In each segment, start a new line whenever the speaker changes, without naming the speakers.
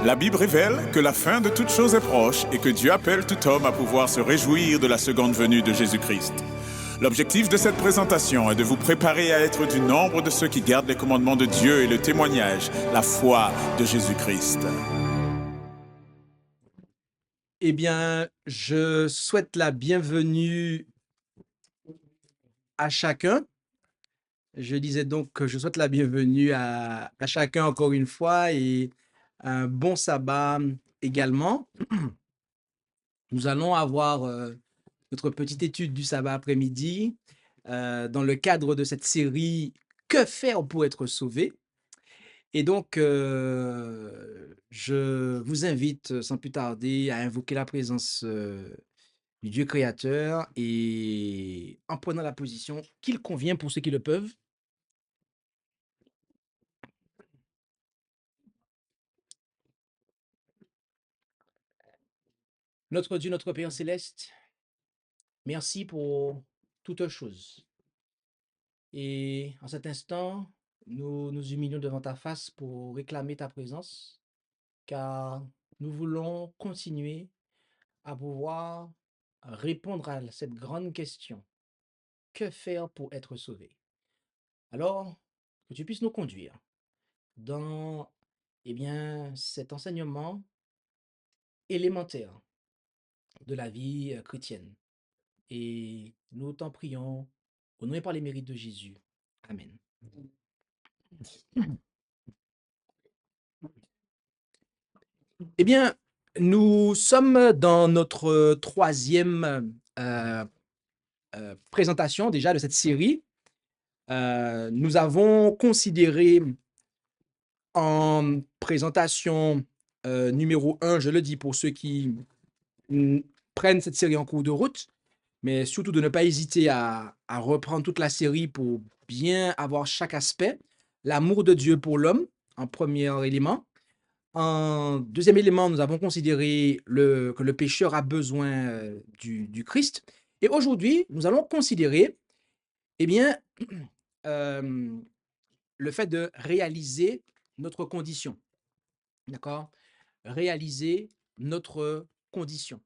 La Bible révèle que la fin de toute chose est proche et que Dieu appelle tout homme à pouvoir se réjouir de la seconde venue de Jésus-Christ. L'objectif de cette présentation est de vous préparer à être du nombre de ceux qui gardent les commandements de Dieu et le témoignage, la foi de Jésus-Christ.
Eh bien, je souhaite la bienvenue à chacun. Je disais donc que je souhaite la bienvenue à chacun encore une fois et un bon sabbat également. Nous allons avoir notre petite étude du sabbat après-midi dans le cadre de cette série Que faire pour être sauvé? Et donc, je vous invite sans plus tarder à invoquer la présence du Dieu créateur et en prenant la position qu'il convient pour ceux qui le peuvent. Notre Dieu, notre Père céleste, merci pour toutes choses. Et en cet instant, nous nous humilions devant ta face pour réclamer ta présence, car nous voulons continuer à pouvoir répondre à cette grande question. Que faire pour être sauvé? Alors, que tu puisses nous conduire dans cet enseignement élémentaire de la vie chrétienne. Et nous t'en prions au nom et par les mérites de Jésus. Amen. Eh bien, nous sommes dans notre troisième présentation déjà de cette série. Nous avons considéré en présentation numéro 1, je le dis pour ceux qui prennent cette série en cours de route, mais surtout de ne pas hésiter à reprendre toute la série pour bien avoir chaque aspect. L'amour de Dieu pour l'homme, en premier élément. En deuxième élément, nous avons considéré que le pécheur a besoin du Christ. Et aujourd'hui, nous allons considérer eh bien, le fait de réaliser notre condition. D'accord? Réaliser notre condition.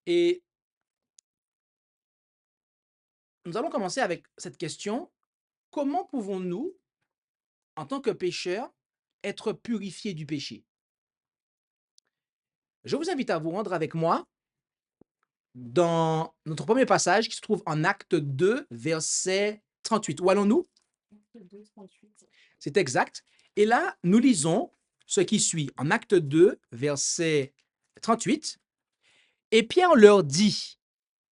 Et nous allons commencer avec cette question. Comment pouvons-nous, en tant que pécheurs, être purifiés du péché? Je vous invite à vous rendre avec moi dans notre premier passage qui se trouve en Acte 2, verset 38. Où allons-nous?
Acte 2, 38.
C'est exact. Et là, nous lisons ce qui suit en Acte 2, verset 38. Et Pierre leur dit,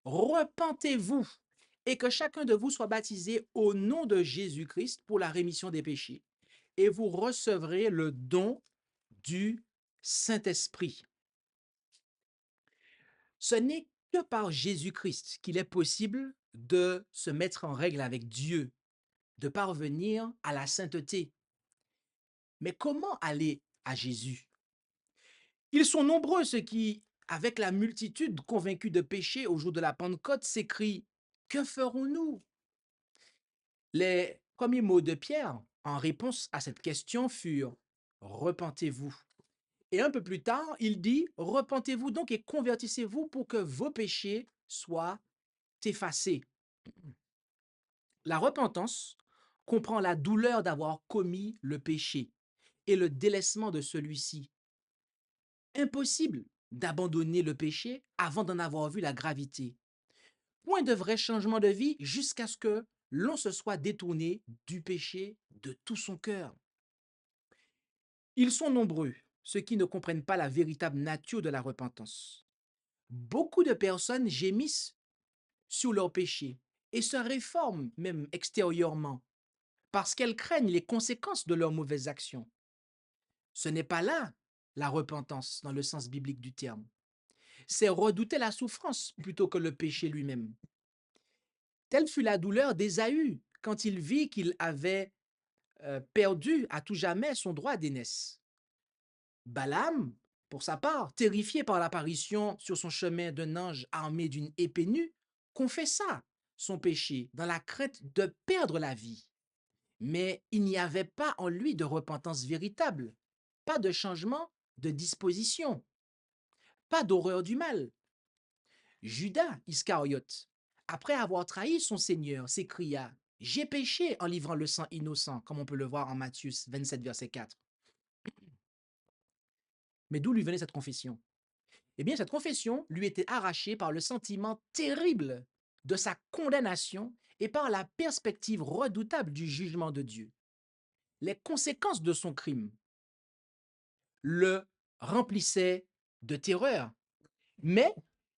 repentez-vous et que chacun de vous soit baptisé au nom de Jésus-Christ pour la rémission des péchés, et vous recevrez le don du Saint-Esprit. Ce n'est que par Jésus-Christ qu'il est possible de se mettre en règle avec Dieu, de parvenir à la sainteté. Mais comment aller à Jésus? Ils sont nombreux ceux qui, avec la multitude convaincus de péché au jour de la Pentecôte, s'écrient « Que ferons-nous » Les premiers mots de Pierre en réponse à cette question furent « Repentez-vous ». Et un peu plus tard, il dit « Repentez-vous donc et convertissez-vous pour que vos péchés soient effacés ». La repentance comprend la douleur d'avoir commis le péché et le délaissement de celui-ci. Impossible d'abandonner le péché avant d'en avoir vu la gravité. Point de vrai changement de vie jusqu'à ce que l'on se soit détourné du péché de tout son cœur. Ils sont nombreux, ceux qui ne comprennent pas la véritable nature de la repentance. Beaucoup de personnes gémissent sur leur péché et se réforment même extérieurement parce qu'elles craignent les conséquences de leurs mauvaises actions. Ce n'est pas là la repentance dans le sens biblique du terme. C'est redouter la souffrance plutôt que le péché lui-même. Telle fut la douleur d'Ésaü quand il vit qu'il avait perdu à tout jamais son droit d'aînesse. Balaam, pour sa part, terrifié par l'apparition sur son chemin d'un ange armé d'une épée nue, confessa son péché dans la crainte de perdre la vie. Mais il n'y avait pas en lui de repentance véritable. pas de changement de disposition, pas d'horreur du mal. Judas Iscariote, après avoir trahi son Seigneur, s'écria: J'ai péché en livrant le sang innocent, comme on peut le voir en Matthieu 27, verset 4. Mais d'où lui venait cette confession? Eh bien, cette confession lui était arrachée par le sentiment terrible de sa condamnation et par la perspective redoutable du jugement de Dieu. Les conséquences de son crime le remplissaient de terreur, mais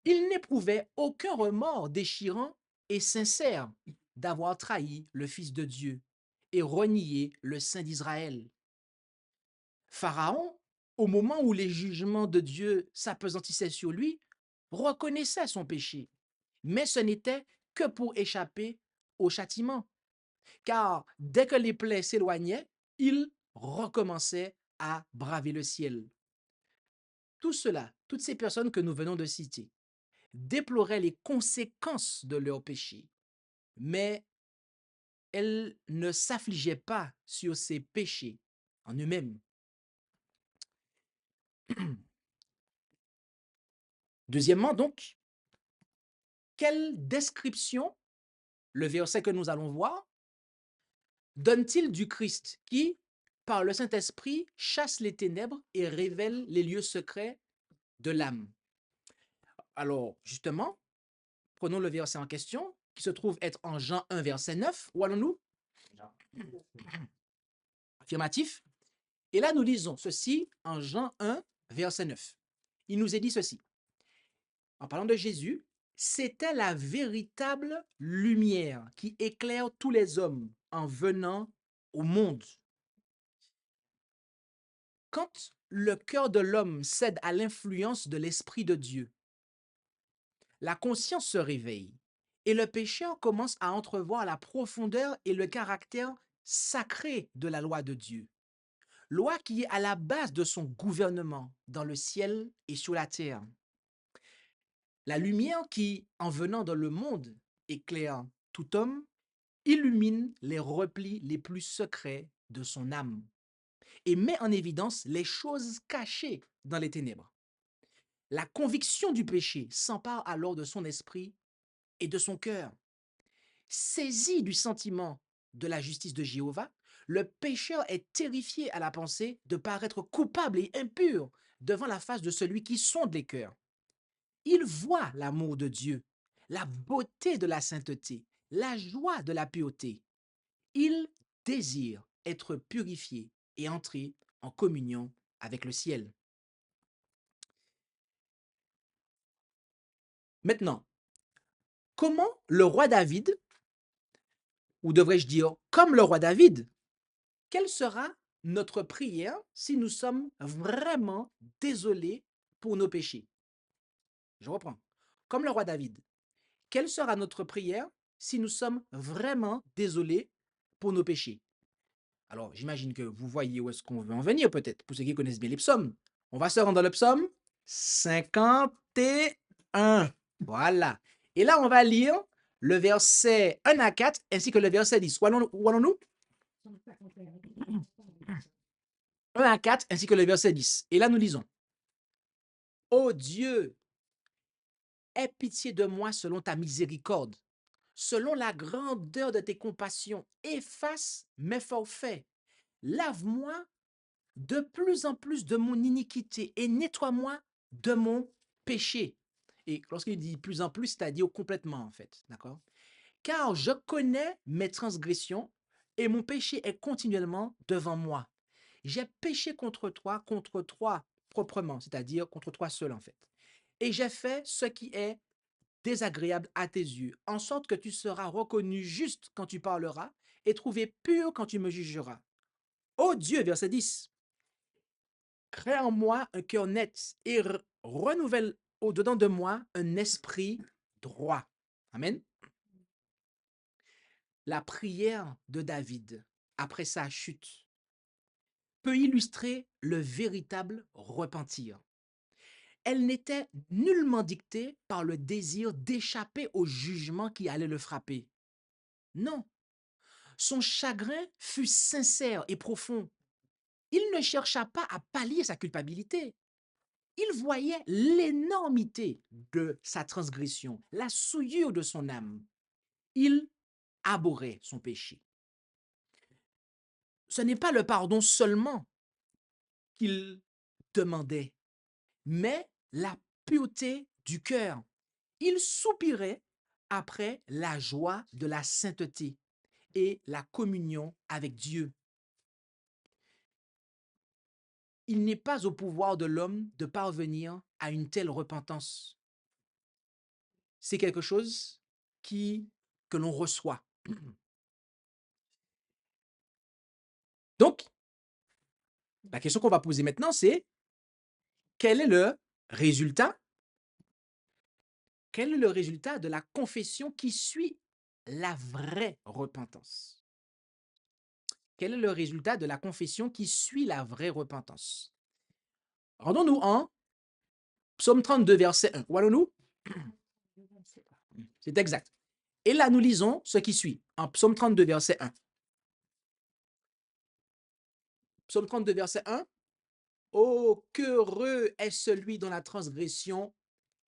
il n'éprouvait aucun remords déchirant et sincère d'avoir trahi le Fils de Dieu et renié le Saint d'Israël. Pharaon, au moment où les jugements de Dieu s'appesantissaient sur lui, reconnaissait son péché, mais ce n'était que pour échapper au châtiment, car dès que les plaies s'éloignaient, il recommençait à braver le ciel. Tout cela, toutes ces personnes que nous venons de citer, déploraient les conséquences de leur péché, mais elles ne s'affligeaient pas sur ces péchés en eux-mêmes. Deuxièmement, donc, quelle description, le verset que nous allons voir, donne-t-il du Christ qui, par le Saint-Esprit, chasse les ténèbres et révèle les lieux secrets de l'âme? Alors, justement, prenons le verset en question, qui se trouve être en Jean 1, verset 9. Où allons-nous? Affirmatif. Et là, nous lisons ceci en Jean 1, verset 9. Il nous est dit ceci. En parlant de Jésus, c'était la véritable lumière qui éclaire tous les hommes en venant au monde. Quand le cœur de l'homme cède à l'influence de l'Esprit de Dieu, la conscience se réveille et le pécheur commence à entrevoir la profondeur et le caractère sacré de la loi de Dieu. Loi qui est à la base de son gouvernement dans le ciel et sur la terre. La lumière qui, en venant dans le monde, éclaire tout homme, illumine les replis les plus secrets de son âme et met en évidence les choses cachées dans les ténèbres. La conviction du péché s'empare alors de son esprit et de son cœur. Saisi du sentiment de la justice de Jéhovah, le pécheur est terrifié à la pensée de paraître coupable et impur devant la face de celui qui sonde les cœurs. Il voit l'amour de Dieu, la beauté de la sainteté, la joie de la pureté. Il désire être purifié et entrer en communion avec le ciel. Maintenant, comment le roi David, ou devrais-je dire comme le roi David, quelle sera notre prière si nous sommes vraiment désolés pour nos péchés? Je reprends. Comme le roi David, quelle sera notre prière si nous sommes vraiment désolés pour nos péchés? Alors, j'imagine que vous voyez où est-ce qu'on veut en venir, peut-être, pour ceux qui connaissent bien les psaumes. On va se rendre dans le psaume 51. Voilà. Et là, on va lire le verset 1 à 4 ainsi que le verset 10. Où allons-nous? 1 à 4 ainsi que le verset 10. Et là, nous lisons. Ô Dieu, aie pitié de moi selon ta miséricorde. Selon la grandeur de tes compassions, efface mes forfaits. Lave-moi de plus en plus de mon iniquité et nettoie-moi de mon péché. Et lorsqu'il dit plus en plus, c'est-à-dire complètement en fait, d'accord? Car je connais mes transgressions et mon péché est continuellement devant moi. J'ai péché contre toi proprement, c'est-à-dire contre toi seul en fait. Et j'ai fait ce qui est désagréable à tes yeux, en sorte que tu seras reconnu juste quand tu parleras et trouvé pur quand tu me jugeras. Ô Dieu, verset 10, crée en moi un cœur net et renouvelle au-dedans de moi un esprit droit. Amen. La prière de David après sa chute peut illustrer le véritable repentir. Elle n'était nullement dictée par le désir d'échapper au jugement qui allait le frapper. Non, son chagrin fut sincère et profond. il ne chercha pas à pallier sa culpabilité. Il voyait l'énormité de sa transgression, la souillure de son âme. Il abhorrait son péché. Ce n'est pas le pardon seulement qu'il demandait, mais la pureté du cœur. Il soupirait après la joie de la sainteté et la communion avec Dieu. Il n'est pas au pouvoir de l'homme de parvenir à une telle repentance. C'est quelque chose que l'on reçoit. Donc, la question qu'on va poser maintenant, c'est quel est le résultat? Quel est le résultat de la confession qui suit la vraie repentance? Quel est le résultat de la confession qui suit la vraie repentance? Rendons-nous en Psaume 32, verset 1. Où allons-nous? C'est exact. Et là, nous lisons ce qui suit en Psaume 32, verset 1. Psaume 32, verset 1. Oh, qu'heureux est celui dont la transgression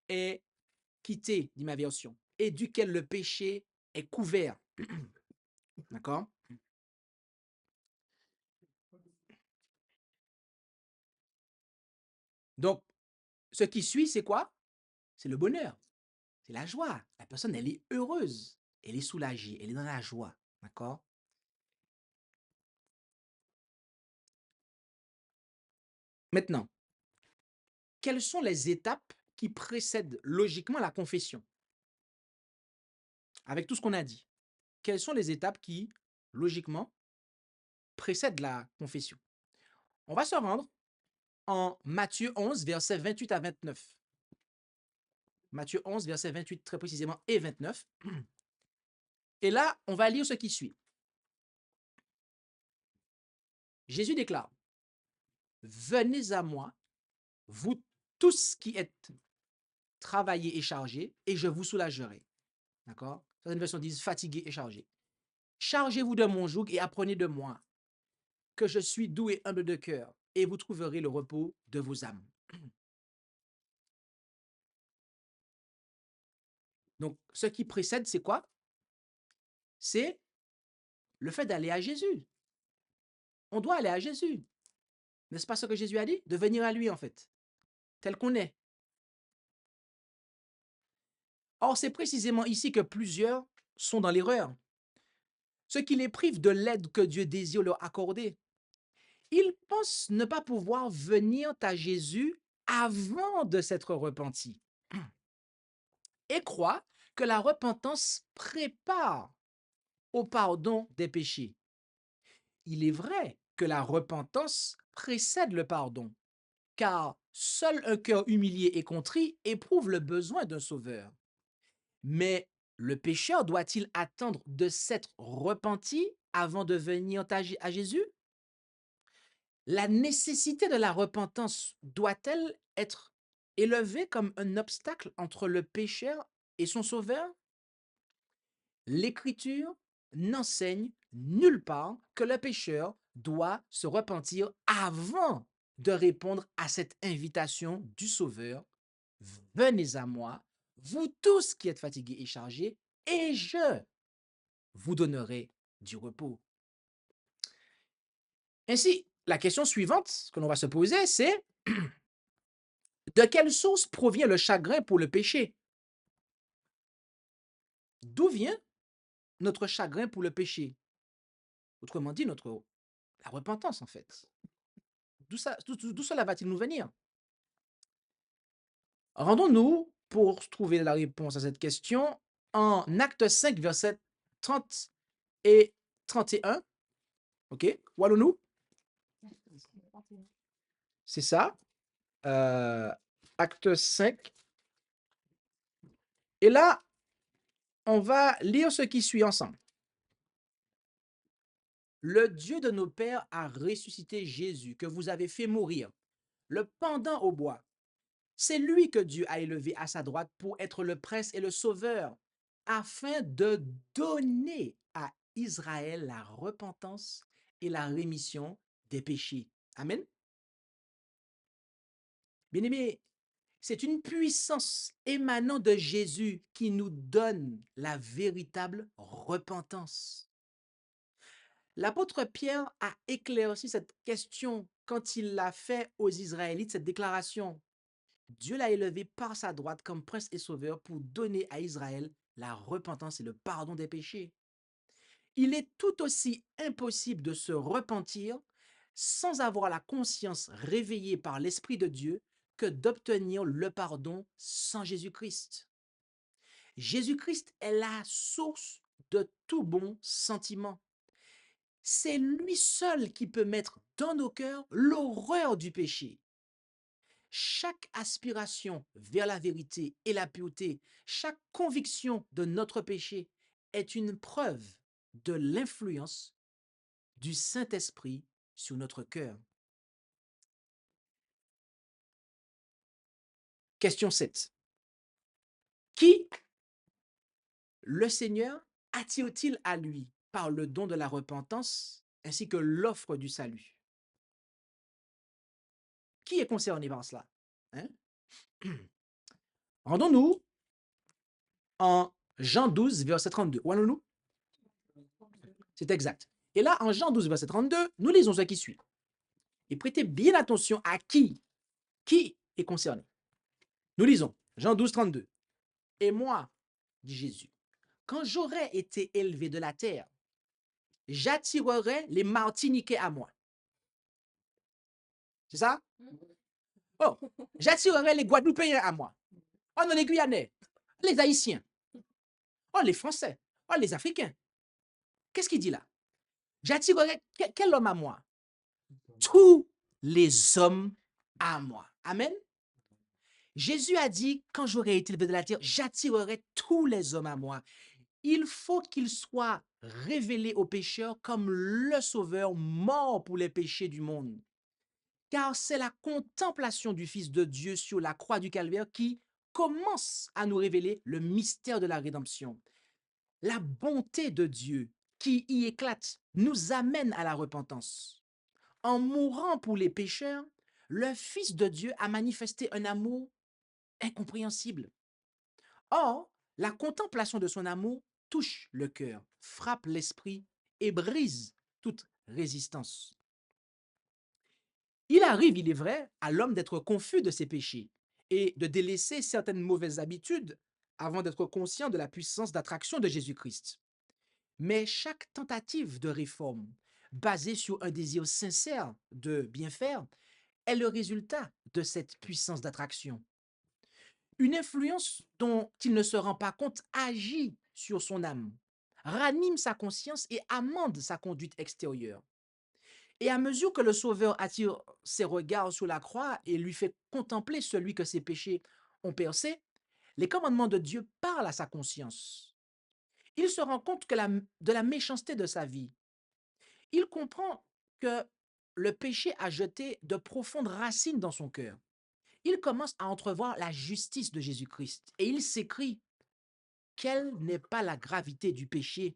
est quittée, dit ma version, et duquel le péché est couvert. D'accord? Donc, ce qui suit, c'est quoi? C'est le bonheur, c'est la joie. La personne, elle est heureuse, elle est soulagée, elle est dans la joie. D'accord? Maintenant, quelles sont les étapes qui précèdent logiquement la confession? Avec tout ce qu'on a dit, quelles sont les étapes qui, logiquement, précèdent la confession? On va se rendre en Matthieu 11, versets 28 à 29. Matthieu 11, versets 28 très précisément et 29. Et là, on va lire ce qui suit. Jésus déclare, venez à moi, vous tous qui êtes travaillés et chargés, et je vous soulagerai. D'accord? Certaines versions disent fatigués et chargés. Chargez-vous de mon joug et apprenez de moi, que je suis doux et humble de cœur, et vous trouverez le repos de vos âmes. Donc, ce qui précède, c'est quoi? C'est le fait d'aller à Jésus. On doit aller à Jésus. N'est-ce pas ce que Jésus a dit? De venir à lui, en fait, tel qu'on est. Or, c'est précisément ici que plusieurs sont dans l'erreur, ce qui les prive de l'aide que Dieu désire leur accorder. Ils pensent ne pas pouvoir venir à Jésus avant de s'être repentis et croient que la repentance prépare au pardon des péchés. Il est vrai que la repentance précède le pardon, car seul un cœur humilié et contrit éprouve le besoin d'un sauveur. Mais le pécheur doit-il attendre de s'être repenti avant de venir à Jésus? La nécessité de la repentance doit-elle être élevée comme un obstacle entre le pécheur et son sauveur? L'Écriture n'enseigne nulle part que le pécheur doit se repentir avant de répondre à cette invitation du Sauveur. Venez à moi, vous tous qui êtes fatigués et chargés, et je vous donnerai du repos. Ainsi, la question suivante que l'on va se poser, c'est de quelle source provient le chagrin pour le péché? D'où vient notre chagrin pour le péché? Autrement dit, la repentance, en fait. D'où cela va-t-il nous venir? Rendons-nous, pour trouver la réponse à cette question, en Acte 5, versets 30 et 31. OK? Où allons-nous? C'est ça. Acte 5. Et là, on va lire ce qui suit ensemble. Le Dieu de nos pères a ressuscité Jésus, que vous avez fait mourir, le pendant au bois. C'est lui que Dieu a élevé à sa droite pour être le prince et le sauveur, afin de donner à Israël la repentance et la rémission des péchés. Amen. Bien-aimés, c'est une puissance émanant de Jésus qui nous donne la véritable repentance. L'apôtre Pierre a éclairci cette question quand il l'a fait aux Israélites, cette déclaration. Dieu l'a élevé par sa droite comme prince et sauveur pour donner à Israël la repentance et le pardon des péchés. Il est tout aussi impossible de se repentir sans avoir la conscience réveillée par l'Esprit de Dieu que d'obtenir le pardon sans Jésus-Christ. Jésus-Christ est la source de tout bon sentiment. C'est lui seul qui peut mettre dans nos cœurs l'horreur du péché. Chaque aspiration vers la vérité et la pureté, chaque conviction de notre péché est une preuve de l'influence du Saint-Esprit sur notre cœur. Question 7. Qui le Seigneur attire-t-il à lui par le don de la repentance ainsi que l'offre du salut? Qui est concerné par cela? Hein? Rendons-nous en Jean 12, verset 32. Où allons-nous? C'est exact. Et là, en Jean 12, verset 32, nous lisons ce qui suit. Et prêtez bien attention à qui est concerné. Nous lisons Jean 12, 32. Et moi, dit Jésus, quand j'aurai été élevé de la terre, j'attirerai les Martiniquais à moi. C'est ça? Oh, j'attirerai les Guadeloupéens à moi. Oh non, les Guyanais, les Haïtiens, oh les Français, oh les Africains. Qu'est-ce qu'il dit là? J'attirerai quel homme à moi? Tous les hommes à moi. Amen. Jésus a dit, quand j'aurai été élevé de la terre, j'attirerai tous les hommes à moi. Il faut qu'il soit révélé aux pécheurs comme le Sauveur mort pour les péchés du monde. Car c'est la contemplation du Fils de Dieu sur la croix du Calvaire qui commence à nous révéler le mystère de la rédemption. La bonté de Dieu qui y éclate nous amène à la repentance. En mourant pour les pécheurs, le Fils de Dieu a manifesté un amour incompréhensible. Or, la contemplation de son amour touche le cœur, frappe l'esprit et brise toute résistance. Il arrive, il est vrai, à l'homme d'être confus de ses péchés et de délaisser certaines mauvaises habitudes avant d'être conscient de la puissance d'attraction de Jésus-Christ. Mais chaque tentative de réforme, basée sur un désir sincère de bien faire, est le résultat de cette puissance d'attraction. Une influence dont il ne se rend pas compte agit sur son âme, ranime sa conscience et amende sa conduite extérieure. Et à mesure que le Sauveur attire ses regards sur la croix et lui fait contempler celui que ses péchés ont percé, les commandements de Dieu parlent à sa conscience. Il se rend compte de la méchanceté de sa vie. Il comprend que le péché a jeté de profondes racines dans son cœur. Il commence à entrevoir la justice de Jésus-Christ et il s'écrie « Quelle n'est pas la gravité du péché,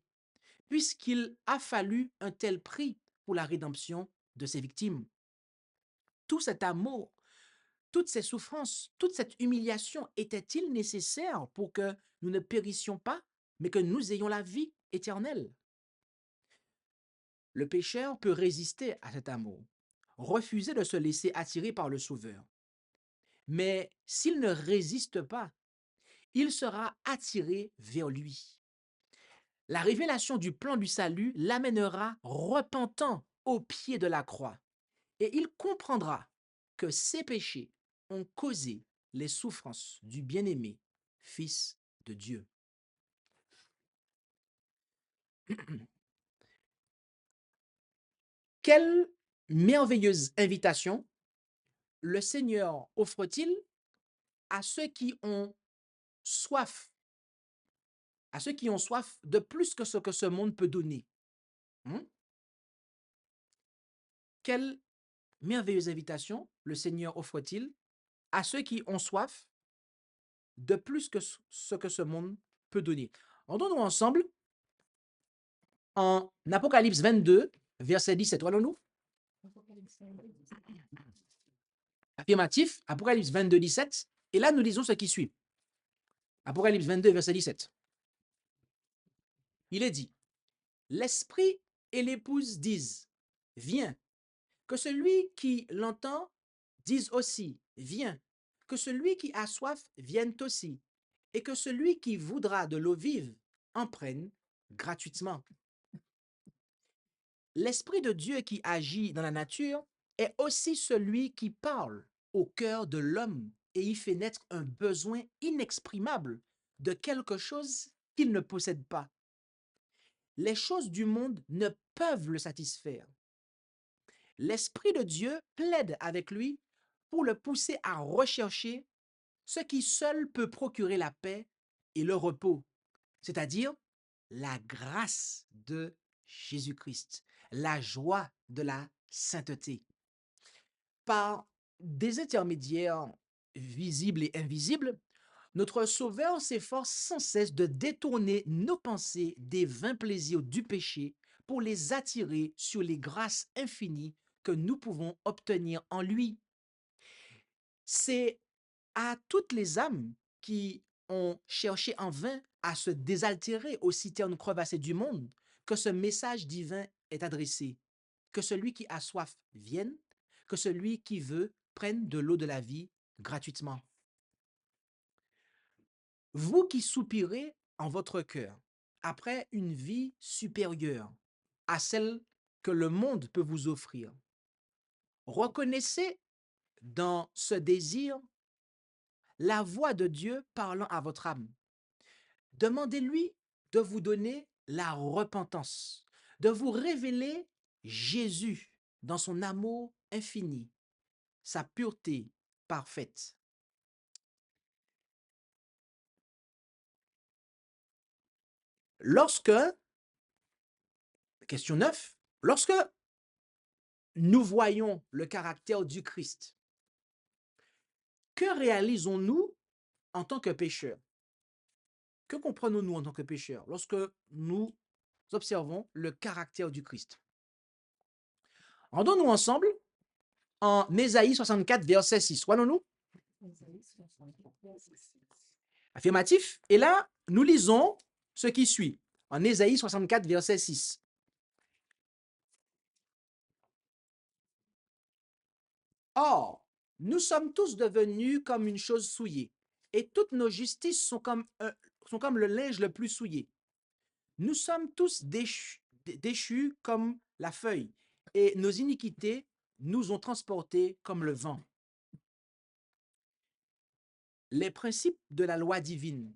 puisqu'il a fallu un tel prix pour la rédemption de ses victimes. » Tout cet amour, toutes ces souffrances, toute cette humiliation était-il nécessaire pour que nous ne périssions pas, mais que nous ayons la vie éternelle? Le pécheur peut résister à cet amour, refuser de se laisser attirer par le Sauveur. Mais s'il ne résiste pas, il sera attiré vers lui. La révélation du plan du salut l'amènera repentant au pied de la croix et il comprendra que ses péchés ont causé les souffrances du bien-aimé Fils de Dieu. Quelle merveilleuse invitation le Seigneur offre-t-il à ceux qui ont soif, de plus que ce que ce monde peut donner. Quelle merveilleuse invitation le Seigneur offre-t-il à ceux qui ont soif de plus que ce que ce monde peut donner. Entendons ensemble en Apocalypse 22, verset 17. Allons-nous? Affirmatif, Apocalypse 22, 17. Et là, nous lisons ce qui suit. Apocalypse 22, verset 17. Il est dit, l'Esprit et l'épouse disent, viens. Que celui qui l'entend dise aussi, viens. Que celui qui a soif vienne aussi. Et que celui qui voudra de l'eau vive en prenne gratuitement. L'Esprit de Dieu qui agit dans la nature est aussi celui qui parle au cœur de l'homme et y fait naître un besoin inexprimable de quelque chose qu'il ne possède pas. Les choses du monde ne peuvent le satisfaire. L'Esprit de Dieu plaide avec lui pour le pousser à rechercher ce qui seul peut procurer la paix et le repos, c'est-à-dire la grâce de Jésus-Christ, la joie de la sainteté. Par des intermédiaires visibles et invisibles, notre Sauveur s'efforce sans cesse de détourner nos pensées des vains plaisirs du péché pour les attirer sur les grâces infinies que nous pouvons obtenir en lui. C'est à toutes les âmes qui ont cherché en vain à se désaltérer aux citernes crevassées du monde que ce message divin est adressé. Que celui qui a soif vienne, que celui qui veut prenne de l'eau de la vie gratuitement. Vous qui soupirez en votre cœur après une vie supérieure à celle que le monde peut vous offrir, reconnaissez dans ce désir la voix de Dieu parlant à votre âme. Demandez-lui de vous donner la repentance, de vous révéler Jésus dans son amour infini, sa pureté parfaite. Lorsque, question 9, lorsque nous voyons le caractère du Christ, que réalisons-nous en tant que pécheurs? Que comprenons-nous en tant que pécheurs lorsque nous observons le caractère du Christ? Rendons-nous ensemble en Ésaïe 64, verset 6. Rendons-nous. Affirmatif. Et là, nous lisons ce qui suit en Ésaïe 64, verset 6. Or, nous sommes tous devenus comme une chose souillée, et toutes nos justices sont comme le linge le plus souillé. Nous sommes tous déchus comme la feuille, et nos iniquités nous ont transportés comme le vent. Les principes de la loi divine,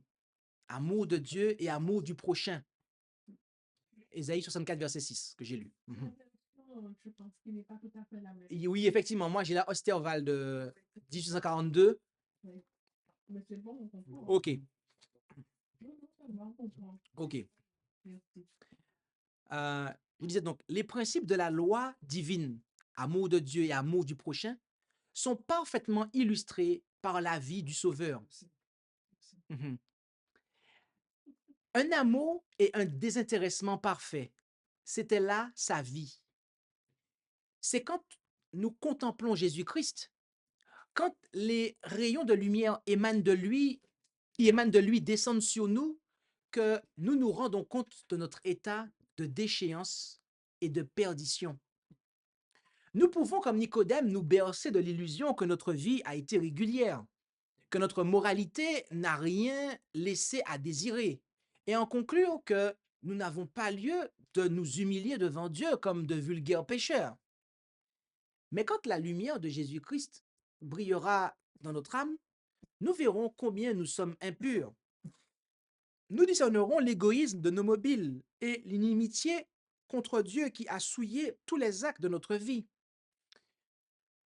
amour de Dieu et amour du prochain. Ésaïe 64, verset 6, que j'ai lu.
Je pense qu'il n'est pas tout à fait la même.
Oui, effectivement, moi j'ai la Osterwald de 1842.
Mais c'est bon, on comprend.
Ok,
Non, non, ça va, on comprend.
ok.
Merci.
Je disais donc, les principes de la loi divine, amour de Dieu et amour du prochain, sont parfaitement illustrés par la vie du Sauveur. Mhm. Un amour et un désintéressement parfait, c'était là sa vie. C'est quand nous contemplons Jésus-Christ, quand les rayons de lumière émanent de lui, qui émanent de lui descendent sur nous, que nous nous rendons compte de notre état de déchéance et de perdition. Nous pouvons, comme Nicodème, nous bercer de l'illusion que notre vie a été régulière, que notre moralité n'a rien laissé à désirer, et en conclure que nous n'avons pas lieu de nous humilier devant Dieu comme de vulgaires pécheurs. Mais quand la lumière de Jésus-Christ brillera dans notre âme, nous verrons combien nous sommes impurs. Nous discernerons l'égoïsme de nos mobiles et l'inimitié contre Dieu qui a souillé tous les actes de notre vie.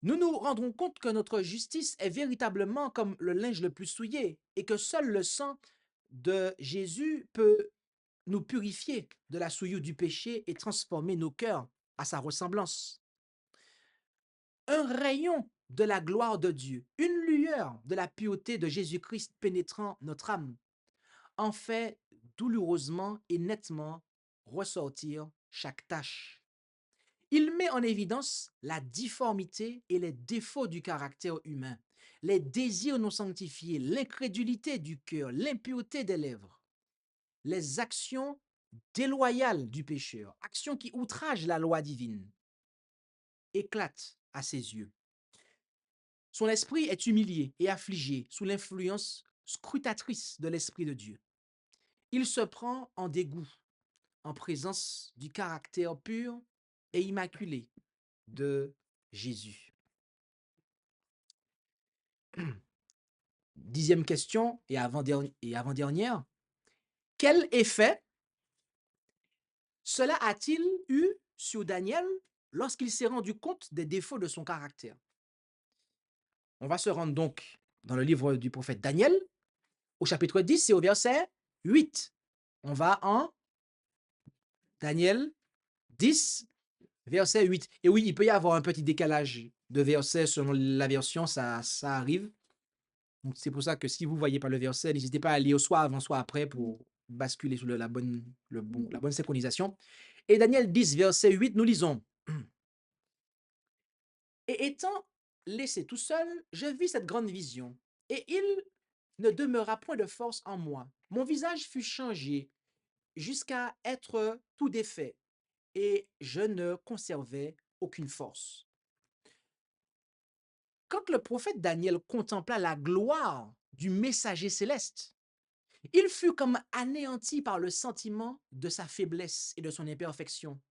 Nous nous rendrons compte que notre justice est véritablement comme le linge le plus souillé et que seul le sang de Jésus peut nous purifier de la souillure du péché et transformer nos cœurs à sa ressemblance. Un rayon de la gloire de Dieu, une lueur de la pureté de Jésus-Christ pénétrant notre âme, en fait douloureusement et nettement ressortir chaque tache. Il met en évidence la difformité et les défauts du caractère humain, les désirs non sanctifiés, l'incrédulité du cœur, l'impureté des lèvres, les actions déloyales du pécheur, actions qui outragent la loi divine, éclatent à ses yeux. Son esprit est humilié et affligé sous l'influence scrutatrice de l'Esprit de Dieu. Il se prend en dégoût en présence du caractère pur et immaculé de Jésus. 10e question et avant-dernière. Quel effet cela a-t-il eu sur Daniel lorsqu'il s'est rendu compte des défauts de son caractère? On va se rendre donc dans le livre du prophète Daniel, au chapitre 10 et au verset 8. On va en Daniel 10, verset 8. Et oui, il peut y avoir un petit décalage de versets selon la version, ça arrive. Donc c'est pour ça que si vous ne voyez pas le verset, n'hésitez pas à lire soit avant, soit après pour basculer sur la bonne synchronisation. Et Daniel 10, verset 8, nous lisons. Et étant laissé tout seul, je vis cette grande vision, et il ne demeura point de force en moi. Mon visage fut changé jusqu'à être tout défait, et je ne conservais aucune force. Quand le prophète Daniel contempla la gloire du messager céleste, il fut comme anéanti par le sentiment de sa faiblesse et de son imperfection.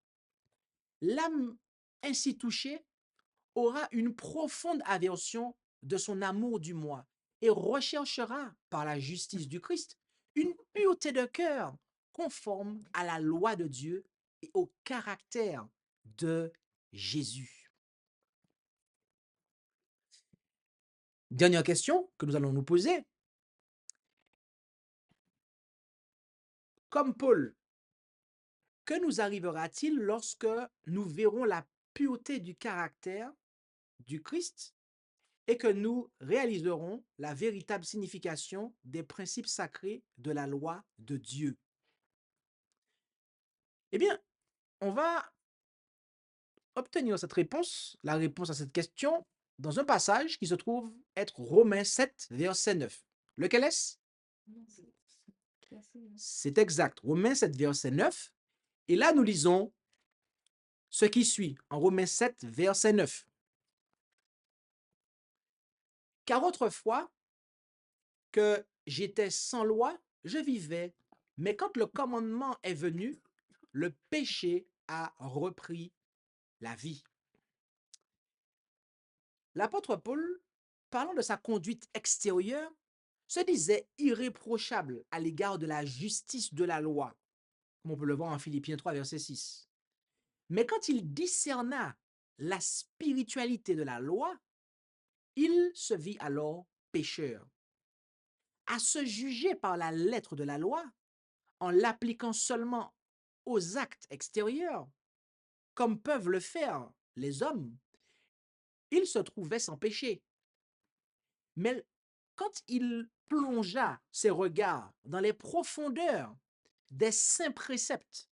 L'âme ainsi touchée aura une profonde aversion de son amour du moi et recherchera par la justice du Christ une pureté de cœur conforme à la loi de Dieu et au caractère de Jésus. Dernière question que nous allons nous poser. Comme Paul, que nous arrivera-t-il lorsque nous verrons la pureté du caractère du Christ et que nous réaliserons la véritable signification des principes sacrés de la loi de Dieu? Eh bien, on va obtenir cette réponse, la réponse à cette question, dans un passage qui se trouve être Romains 7, verset 9. Lequel est-ce? C'est exact, Romains 7, verset 9. Et là, nous lisons ce qui suit en Romains 7, verset 9. Car autrefois que j'étais sans loi, je vivais, mais quand le commandement est venu, le péché a repris la vie. L'apôtre Paul, parlant de sa conduite extérieure, se disait irréprochable à l'égard de la justice de la loi, comme on peut le voir en Philippiens 3, verset 6. Mais quand il discerna la spiritualité de la loi, il se vit alors pécheur. À se juger par la lettre de la loi, en l'appliquant seulement aux actes extérieurs, comme peuvent le faire les hommes, il se trouvait sans péché. Mais quand il plongea ses regards dans les profondeurs des saints préceptes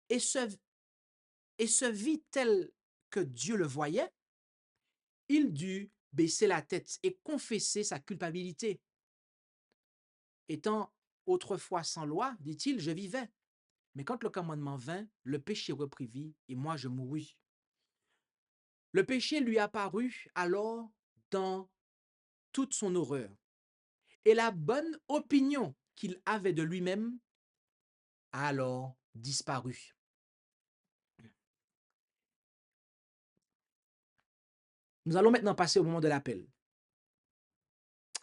et se vit tel que Dieu le voyait, il dut baisser la tête et confesser sa culpabilité. Étant autrefois sans loi, dit-il, je vivais. Mais quand le commandement vint, le péché reprit vie et moi je mourus. Le péché lui apparut alors dans toute son horreur. Et la bonne opinion qu'il avait de lui-même a alors disparu. Nous allons maintenant passer au moment de l'appel,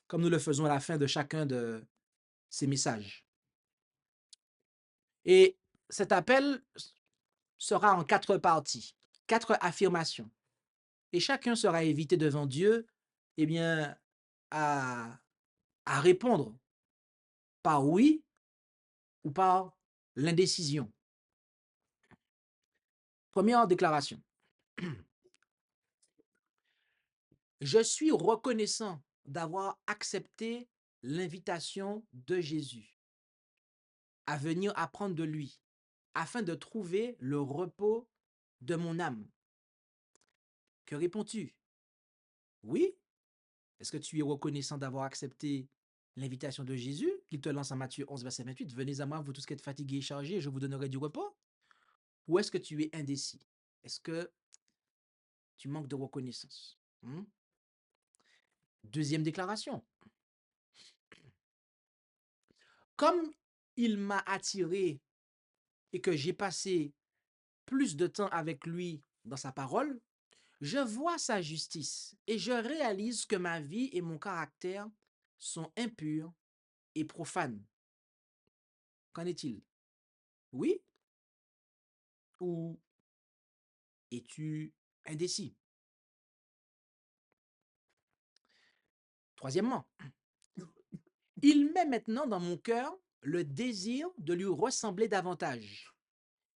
comme nous le faisons à la fin de chacun de ces messages. Et cet appel sera en 4 parties, 4 affirmations. Et chacun sera invité devant Dieu, eh bien, à répondre par oui ou par l'indécision. Première déclaration. Je suis reconnaissant d'avoir accepté l'invitation de Jésus à venir apprendre de lui, afin de trouver le repos de mon âme. Que réponds-tu? Oui? Est-ce que tu es reconnaissant d'avoir accepté l'invitation de Jésus qu'il te lance en Matthieu 11, verset 28? Venez à moi, vous tous qui êtes fatigués et chargés, et je vous donnerai du repos. Ou est-ce que tu es indécis? Est-ce que tu manques de reconnaissance? Deuxième déclaration. Comme il m'a attiré et que j'ai passé plus de temps avec lui dans sa parole, je vois sa justice et je réalise que ma vie et mon caractère sont impurs et profanes. Qu'en est-il? Oui? Ou es-tu indécis? Troisièmement, il met maintenant dans mon cœur le désir de lui ressembler davantage.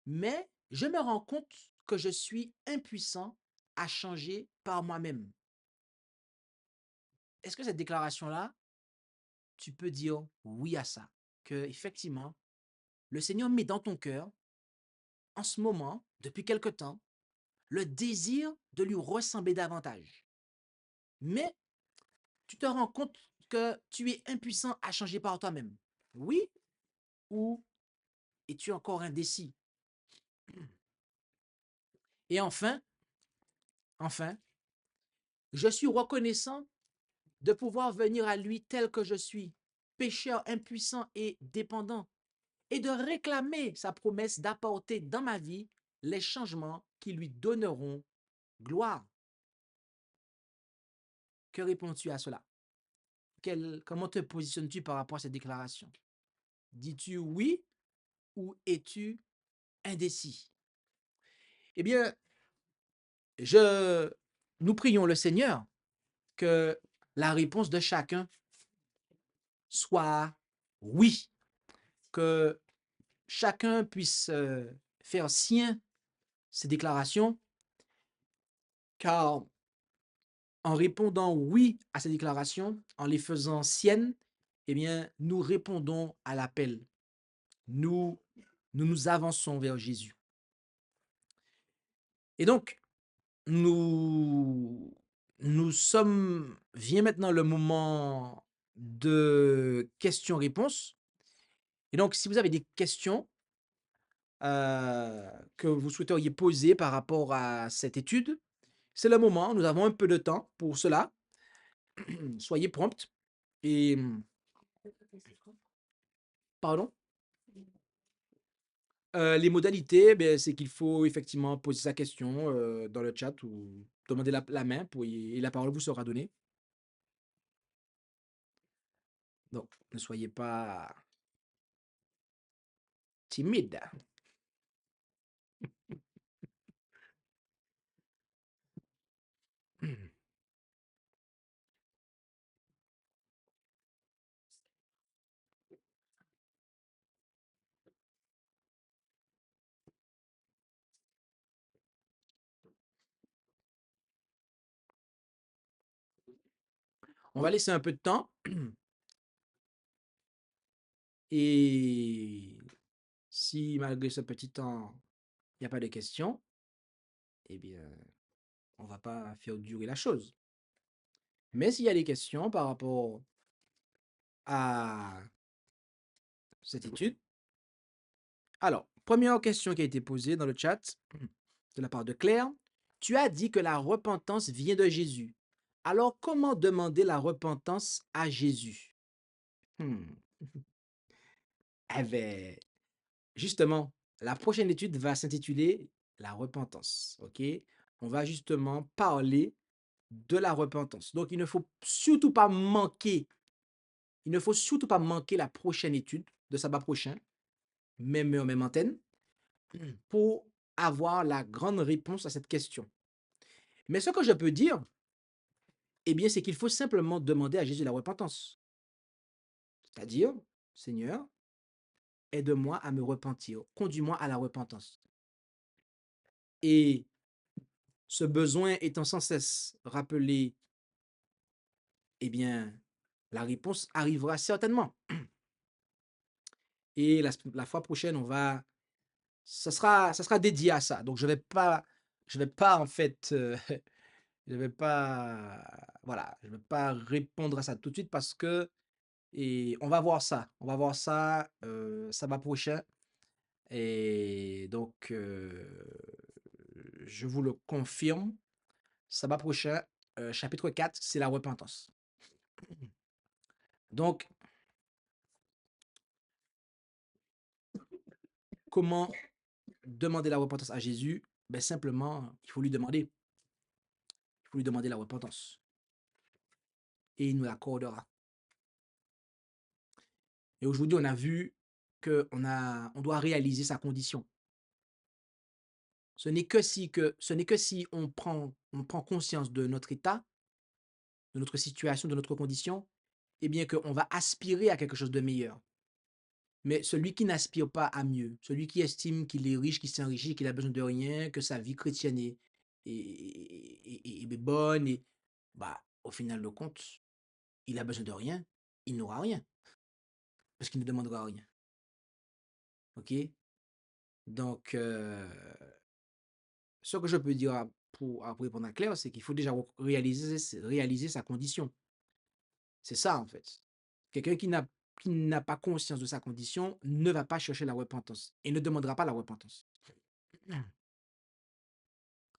Mais je me rends compte que je suis impuissant à changer par moi-même. Est-ce que cette déclaration-là, tu peux dire oui à ça? Que effectivement, le Seigneur met dans ton cœur, en ce moment, depuis quelque temps, le désir de lui ressembler davantage. Mais tu te rends compte que tu es impuissant à changer par toi-même. Oui ou es-tu encore indécis? Et enfin, je suis reconnaissant de pouvoir venir à lui tel que je suis, pécheur impuissant et dépendant, et de réclamer sa promesse d'apporter dans ma vie les changements qui lui donneront gloire. Que réponds-tu à cela? Comment te positionnes-tu par rapport à cette déclaration? Dis-tu oui ou es-tu indécis? Eh bien, nous prions le Seigneur que la réponse de chacun soit oui, que chacun puisse faire sien ces déclarations, car en répondant oui à ces déclarations, en les faisant siennes, eh bien, nous répondons à l'appel. Nous avançons vers Jésus. Et donc, vient maintenant le moment de questions-réponses. Et donc, si vous avez des questions que vous souhaiteriez poser par rapport à cette étude, c'est le moment. Nous avons un peu de temps pour cela. Soyez prompts. Et, pardon? Les modalités, c'est qu'il faut effectivement poser sa question dans le chat ou demander la main et la parole vous sera donnée. Donc, ne soyez pas timide. On va laisser un peu de temps. Et si malgré ce petit temps, il n'y a pas de questions, eh bien, on ne va pas faire durer la chose. Mais s'il y a des questions par rapport à cette étude, alors, première question qui a été posée dans le chat de la part de Claire. Tu as dit que la repentance vient de Jésus. Alors, comment demander la repentance à Jésus? Eh bien, justement, la prochaine étude va s'intituler la repentance. OK? On va justement parler de la repentance. Donc, il ne faut surtout pas manquer la prochaine étude de sabbat prochain, même heure, même antenne, pour avoir la grande réponse à cette question. Mais ce que je peux dire, eh bien, c'est qu'il faut simplement demander à Jésus la repentance. C'est-à-dire, Seigneur, aide-moi à me repentir, conduis-moi à la repentance. Et ce besoin étant sans cesse rappelé, eh bien, la réponse arrivera certainement. Et la fois prochaine, ça sera dédié à ça. Donc, je vais pas en fait Je vais pas, voilà, je vais pas répondre à ça tout de suite parce que et on va voir ça. On va voir ça, sabbat prochain et donc je vous le confirme, sabbat prochain, chapitre 4, c'est la repentance. Donc, comment demander la repentance à Jésus? Ben simplement, il faut lui demander. Il faut lui demander la repentance et il nous l'accordera. Et aujourd'hui, on a vu on doit réaliser sa condition. Ce n'est que si on prend conscience de notre état, de notre situation, de notre condition, eh bien qu'on va aspirer à quelque chose de meilleur. Mais celui qui n'aspire pas à mieux, celui qui estime qu'il est riche, qu'il s'enrichit, qu'il a besoin de rien, que sa vie chrétienne est bonne, et bah, au final de compte, il a besoin de rien, il n'aura rien, parce qu'il ne demandera rien. OK? Donc, ce que je peux dire pour répondre à Claire, c'est qu'il faut déjà réaliser sa condition. C'est ça, en fait. Quelqu'un qui n'a pas conscience de sa condition ne va pas chercher la repentance et ne demandera pas la repentance.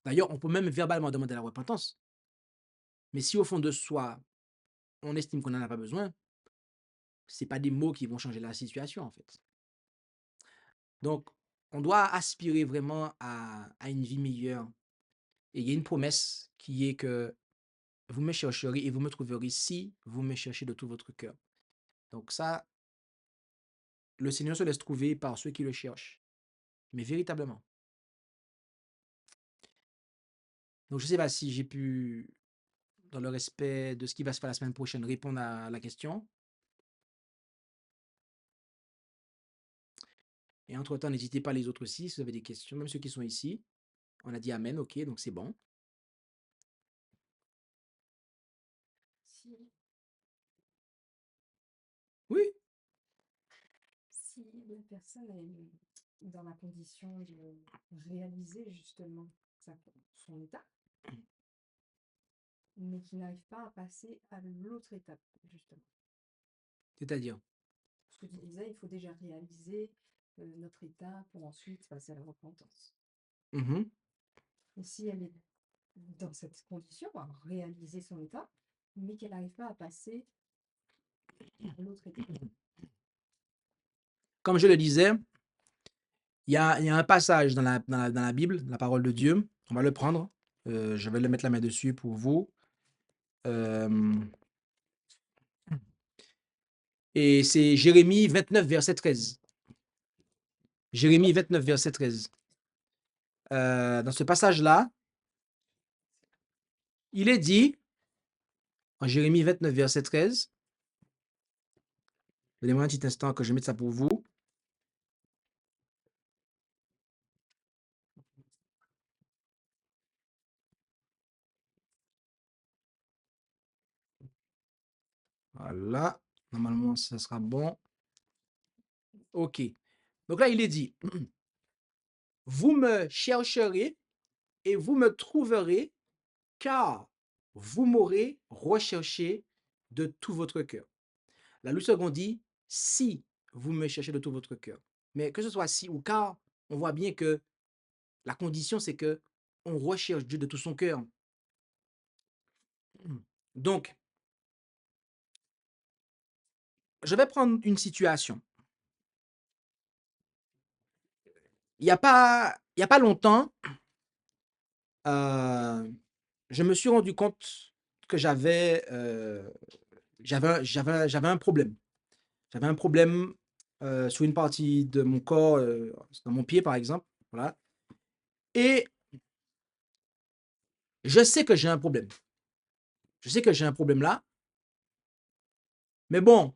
D'ailleurs, on peut même verbalement demander la repentance, mais si au fond de soi, on estime qu'on n'en a pas besoin, c'est pas des mots qui vont changer la situation, en fait. Donc, on doit aspirer vraiment à une vie meilleure. Et il y a une promesse qui est que vous me chercherez et vous me trouverez si vous me cherchez de tout votre cœur. Donc ça, le Seigneur se laisse trouver par ceux qui le cherchent, mais véritablement. Donc je ne sais pas si j'ai pu, dans le respect de ce qui va se faire la semaine prochaine, répondre à la question. Et entre-temps, n'hésitez pas les autres aussi, si vous avez des questions, même ceux qui sont ici. On a dit Amen, ok, donc c'est bon.
Si,
Oui,
si la personne est dans la condition de réaliser justement son état, mais qui n'arrive pas à passer à l'autre étape, justement.
c'est-à-dire.
Ce que tu disais, il faut déjà réaliser notre état pour ensuite passer à la repentance.
Mhm.
Et si elle est dans cette condition, à réaliser son état, mais qu'elle n'arrive pas à passer à l'autre étape.
Comme je le disais, il y a un passage dans la Bible, la parole de Dieu. On va le prendre. Je vais le mettre la main dessus pour vous. Et c'est Jérémie 29, verset 13. Jérémie 29, verset 13. Dans ce passage-là, il est dit, en Jérémie 29, verset 13, donnez-moi un petit instant que je mette ça pour vous. Voilà, normalement, ça sera bon. OK. Donc là, il est dit, vous me chercherez et vous me trouverez, car vous m'aurez recherché de tout votre cœur. La Louis II dit, si vous me cherchez de tout votre cœur. Mais que ce soit si ou car, on voit bien que la condition, c'est que on recherche Dieu de tout son cœur. Donc, je vais prendre une situation. Il y a pas longtemps, je me suis rendu compte que j'avais un problème. J'avais un problème sur une partie de mon corps, dans mon pied par exemple. Voilà. Et je sais que j'ai un problème. Je sais que j'ai un problème là. Mais bon,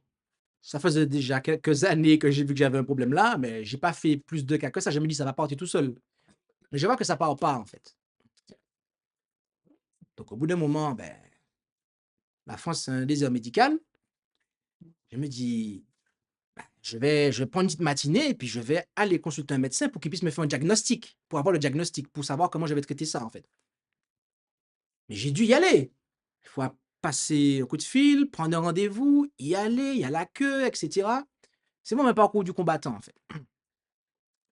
ça faisait déjà quelques années que j'ai vu que j'avais un problème là, mais j'ai pas fait plus de cas que ça. Je me dis, ça va partir tout seul. Mais je vois que ça part pas en fait. Donc au bout d'un moment, ben, la France, c'est un désert médical. Je me dis, ben, je vais prendre une petite matinée et puis je vais aller consulter un médecin pour qu'il puisse me faire un diagnostic, pour avoir le diagnostic, pour savoir comment je vais traiter ça en fait. Mais j'ai dû y aller. Il faut passer un coup de fil, prendre un rendez-vous, y aller, il y a la queue, etc. C'est mon parcours du combattant, en fait.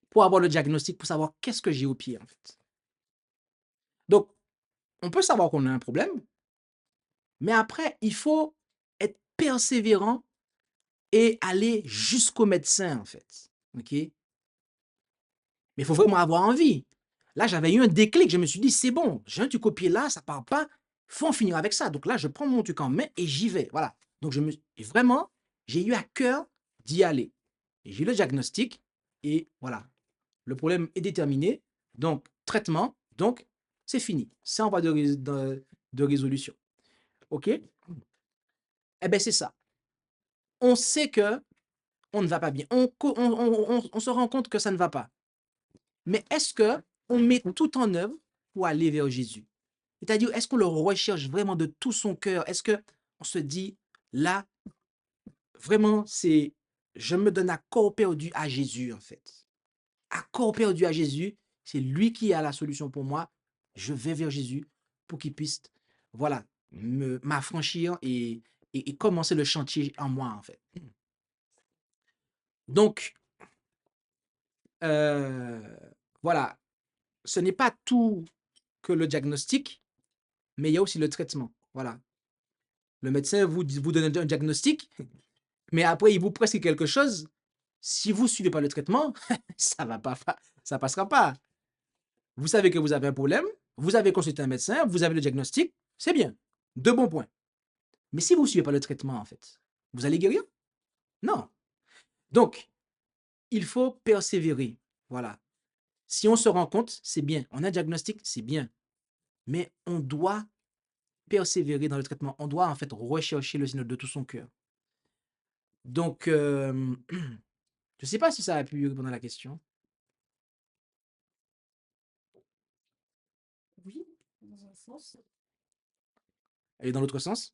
Pour avoir le diagnostic, pour savoir qu'est-ce que j'ai au pied, en fait. Donc, on peut savoir qu'on a un problème, mais après, il faut être persévérant et aller jusqu'au médecin, en fait. OK? Mais il faut vraiment avoir envie. Là, j'avais eu un déclic. Je me suis dit, c'est bon, j'ai un truc au pied là, ça ne part pas. Il faut en finir avec ça. Donc là, je prends mon truc en main et j'y vais. Voilà. Donc, et vraiment, j'ai eu à cœur d'y aller. Et j'ai eu le diagnostic et voilà. Le problème est déterminé. Donc, traitement. Donc, c'est fini. C'est en voie de résolution. OK? Eh bien, c'est ça. On sait que on ne va pas bien. On se rend compte que ça ne va pas. Mais est-ce que on met tout en œuvre pour aller vers Jésus? C'est-à-dire, est-ce qu'on le recherche vraiment de tout son cœur? Est-ce que on se dit, là, vraiment, je me donne à corps perdu à Jésus, en fait. À corps perdu à Jésus, c'est lui qui a la solution pour moi. Je vais vers Jésus pour qu'il puisse, voilà, m'affranchir et commencer le chantier en moi, en fait. Donc, voilà, ce n'est pas tout que le diagnostic, mais il y a aussi le traitement. Voilà. Le médecin vous donne un diagnostic, mais après, il vous prescrit quelque chose. Si vous ne suivez pas le traitement, ça va pas, ça passera pas. Vous savez que vous avez un problème, vous avez consulté un médecin, vous avez le diagnostic, c'est bien. Deux bons points. Mais si vous ne suivez pas le traitement, en fait, vous allez guérir? Non. Donc, il faut persévérer. Voilà. Si on se rend compte, c'est bien. On a un diagnostic, c'est bien. Mais on doit persévérer dans le traitement. On doit en fait rechercher le Seigneur de tout son cœur. Donc, je ne sais pas si ça a pu répondre à la question.
Oui, dans un sens.
Et dans l'autre sens?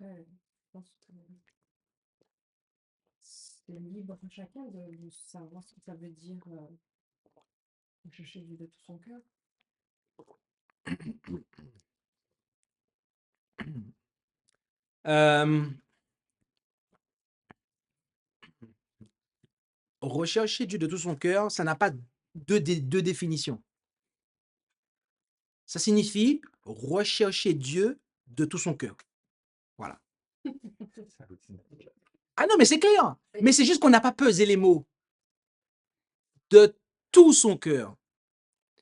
Après, je pense que c'est libre à chacun de savoir ce que ça veut dire chercher Dieu de tout son cœur.
Rechercher Dieu de tout son cœur, ça n'a pas deux définitions. Ça signifie rechercher Dieu de tout son cœur. Voilà. Ah non, mais c'est clair. Mais c'est juste qu'on n'a pas pesé les mots. De tout son cœur.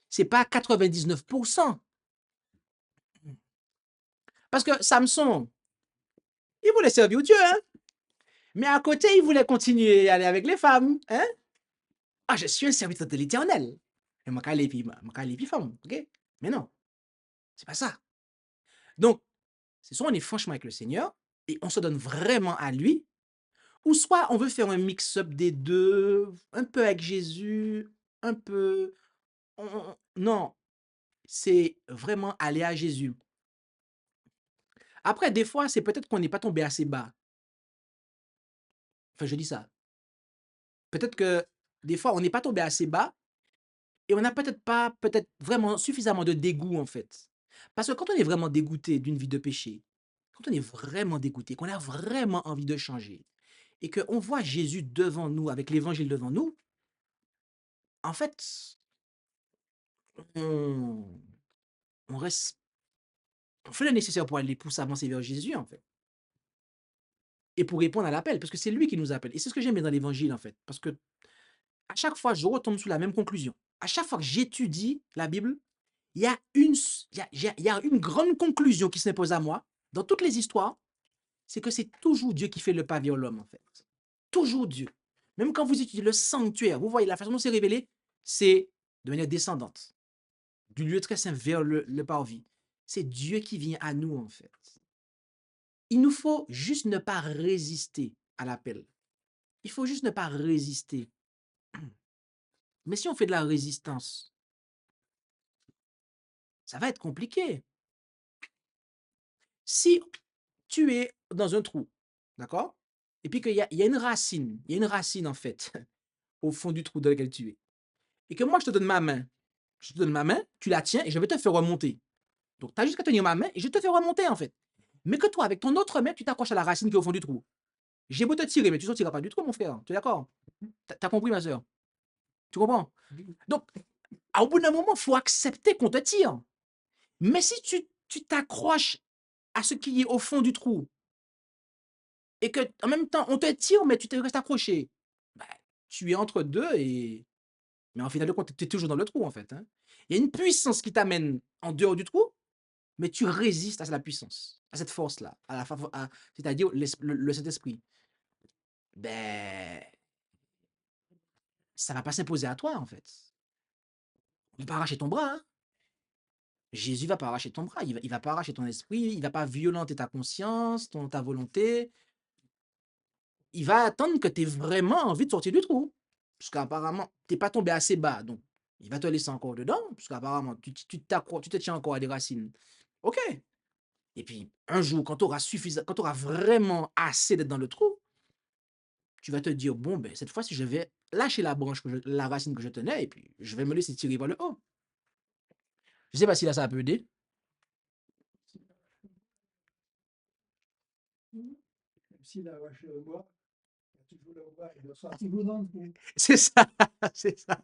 C'est pas 99%. Parce que Samson, il voulait servir Dieu, hein? Mais à côté, il voulait continuer à aller avec les femmes. Hein? Ah, je suis un serviteur de l'Éternel. Et je femme, ok? Mais non, c'est pas ça. Donc, c'est soit on est franchement avec le Seigneur et on se donne vraiment à lui, ou soit on veut faire un mix-up des deux, un peu avec Jésus, un peu... Non, c'est vraiment aller à Jésus. Après, des fois, c'est peut-être qu'on n'est pas tombé assez bas. Enfin, je dis ça. Peut-être que des fois, on n'est pas tombé assez bas et on n'a peut-être pas vraiment suffisamment de dégoût, en fait. Parce que quand on est vraiment dégoûté d'une vie de péché, quand on est vraiment dégoûté, qu'on a vraiment envie de changer, et qu'on voit Jésus devant nous, avec l'évangile devant nous, en fait, on, on reste, on fait le nécessaire pour s'avancer vers Jésus, en fait. Et pour répondre à l'appel, parce que c'est lui qui nous appelle. Et c'est ce que j'aime bien dans l'évangile, en fait. Parce que à chaque fois, je retombe sur la même conclusion. À chaque fois que j'étudie la Bible, il y a une grande conclusion qui s'impose à moi dans toutes les histoires, c'est que c'est toujours Dieu qui fait le pas vers l'homme, en fait. Toujours Dieu. Même quand vous étudiez le sanctuaire, vous voyez la façon dont c'est révélé, c'est de manière descendante, du lieu très saint vers le parvis. C'est Dieu qui vient à nous, en fait. Il nous faut juste ne pas résister à l'appel. Il faut juste ne pas résister. Mais si on fait de la résistance, ça va être compliqué. Si tu es dans un trou, d'accord? Et puis qu'il y a une racine, il y a une racine en fait, au fond du trou dans lequel tu es. Et que moi, je te donne ma main, Je te donne ma main, tu la tiens et je vais te faire remonter. Donc, tu as juste qu'à tenir ma main et je te fais remonter, en fait. Mais que toi, avec ton autre main, tu t'accroches à la racine qui est au fond du trou. J'ai beau te tirer, mais tu ne sortiras pas du trou, mon frère. Tu es d'accord? T'as compris, ma soeur? Tu comprends? Donc, au bout d'un moment, il faut accepter qu'on te tire. Mais si tu t'accroches à ce qui est au fond du trou et que en même temps, on te tire, mais tu te restes accroché, bah, tu es entre deux et mais en final de compte, tu es toujours dans le trou, en fait, hein. Il y a une puissance qui t'amène en dehors du trou, mais tu résistes à la puissance, à cette force-là, à la fa à c'est-à-dire le Saint-Esprit. Ben, ça va pas s'imposer à toi, en fait. On va pas arracher ton bras, hein. Jésus va pas arracher ton bras, il va pas arracher ton esprit, il va pas violenter ta conscience, ta volonté. Il va attendre que tu aies vraiment envie de sortir du trou. Parce qu'apparemment, tu es pas tombé assez bas, donc il va te laisser encore dedans, parce qu'apparemment, tu te tiens encore à des racines. OK. Et puis, un jour, quand tu auras vraiment assez d'être dans le trou, tu vas te dire, bon, ben, cette fois-ci, je vais lâcher la racine que je tenais, et puis je vais me laisser tirer vers le haut. Je sais pas si là, ça peut aider.
Mhm.
Même s'il arrache le bois, il y a toujours le bois, il doit sortir dans le trou.
C'est ça, c'est ça.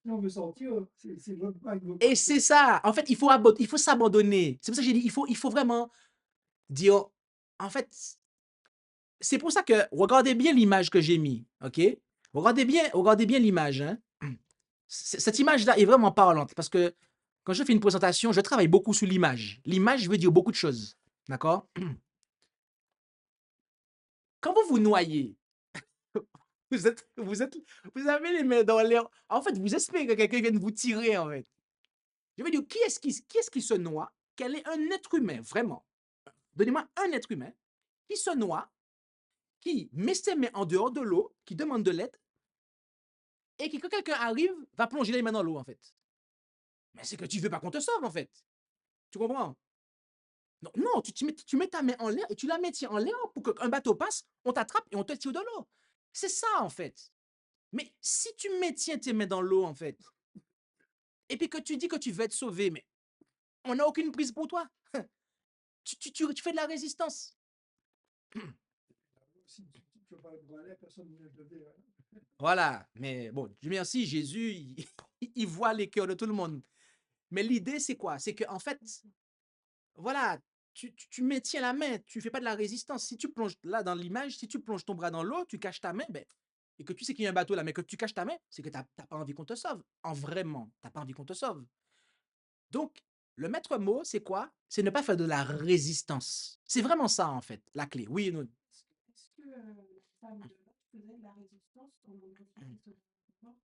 Si on veut sortir, c'est l'autre bois qui veut
Et
pas.
c'est ça. En fait, il faut s'abandonner. C'est pour ça que j'ai dit, il faut vraiment dire, en fait, c'est pour ça que regardez bien l'image que j'ai mis, OK? Regardez bien l'image, hein. Cette image-là est vraiment parlante parce que quand je fais une présentation, je travaille beaucoup sur l'image. L'image veut dire beaucoup de choses, d'accord? Quand vous vous noyez, vous êtes vous avez les mains dans l'air. En fait, vous espérez que quelqu'un vienne vous tirer, en fait. Je veux dire, qui est-ce qui se noie? Quel est un être humain, vraiment? Donnez-moi un être humain qui se noie, qui met ses mains en dehors de l'eau, qui demande de l'aide et qui, quand quelqu'un arrive, va plonger les mains dans l'eau, en fait. Mais c'est que tu veux pas qu'on te sauve, en fait. Tu comprends? Non, non, tu mets ta main en l'air et tu la maintiens en l'air pour qu'un bateau passe, on t'attrape et on te tire de l'eau. C'est ça, en fait. Mais si tu maintiens tes mains dans l'eau, en fait, et puis que tu dis que tu veux être sauvé, mais on n'a aucune prise pour toi. Tu fais de la résistance.
Si tu ne veux pas le bras là, personne ne vient te dire.
Voilà. Mais bon, Dieu merci, Jésus, il voit les cœurs de tout le monde. Mais l'idée, c'est quoi? C'est qu'en fait, voilà, tu maintiens la main, tu fais pas de la résistance. Si tu plonges, là, dans l'image, si tu plonges ton bras dans l'eau, tu caches ta main, ben, et que tu sais qu'il y a un bateau là, mais que tu caches ta main, c'est que tu n'as pas envie qu'on te sauve. En vraiment, tu n'as pas envie qu'on te sauve. Donc, le maître mot, c'est quoi? C'est ne pas faire de la résistance. C'est vraiment ça, en fait, la clé. Oui, non.
Est-ce que la femme de l'autre faisait de la résistance au moment où il se mort?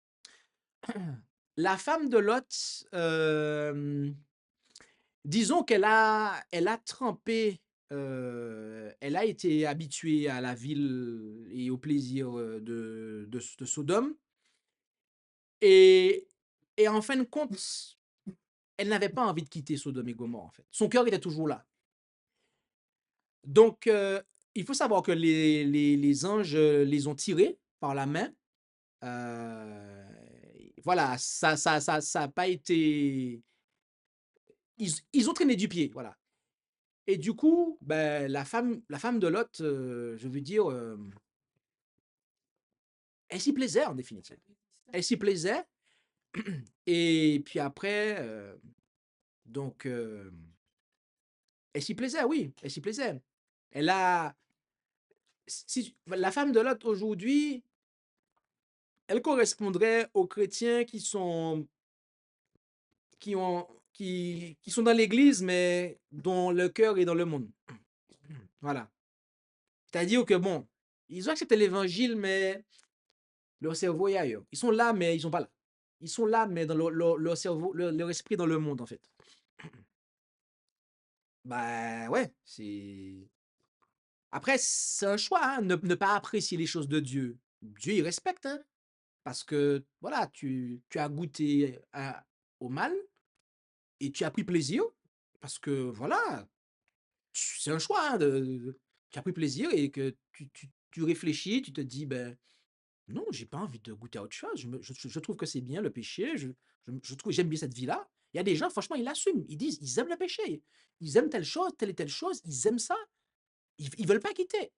La femme de Lot, disons elle a trempé, elle a été habituée à la ville et au plaisir, de Sodome et en fin de compte, elle n'avait pas envie de quitter Sodome et Gomorrhe, en fait. Son cœur était toujours là. Donc, il faut savoir que les anges, les ont tirés par la main. Voilà, ça a pas été ils ont traîné du pied, voilà. Et du coup, ben, la femme de Lot, je veux dire, elle s'y plaisait en définitive. Elle s'y plaisait et puis après, donc elle s'y plaisait, oui, elle s'y plaisait. Elle a si la femme de Lot aujourd'hui, elle correspondrait aux chrétiens qui ont qui sont dans l'église, mais dont le cœur est dans le monde. Voilà. C'est-à-dire que bon, ils ont accepté l'évangile, mais leur cerveau est ailleurs. Ils sont là, mais ils sont pas là. Ils sont là, mais dans leur cerveau, leur esprit dans le monde, en fait. Bah ouais, c'est. Après, c'est un choix, hein, ne pas apprécier les choses de Dieu. Dieu, il respecte, hein, parce que voilà, tu as goûté au mal et tu as pris plaisir, parce que voilà, c'est un choix, hein, tu as pris plaisir et que tu réfléchis, tu te dis, ben, Non, j'ai pas envie de goûter à autre chose. Je trouve que c'est bien le péché. Je trouve, j'aime bien cette vie-là. Il y a des gens, franchement, ils l'assument. Ils disent, ils aiment le péché. Ils aiment telle chose, telle et telle chose. Ils aiment ça. Ils veulent pas quitter.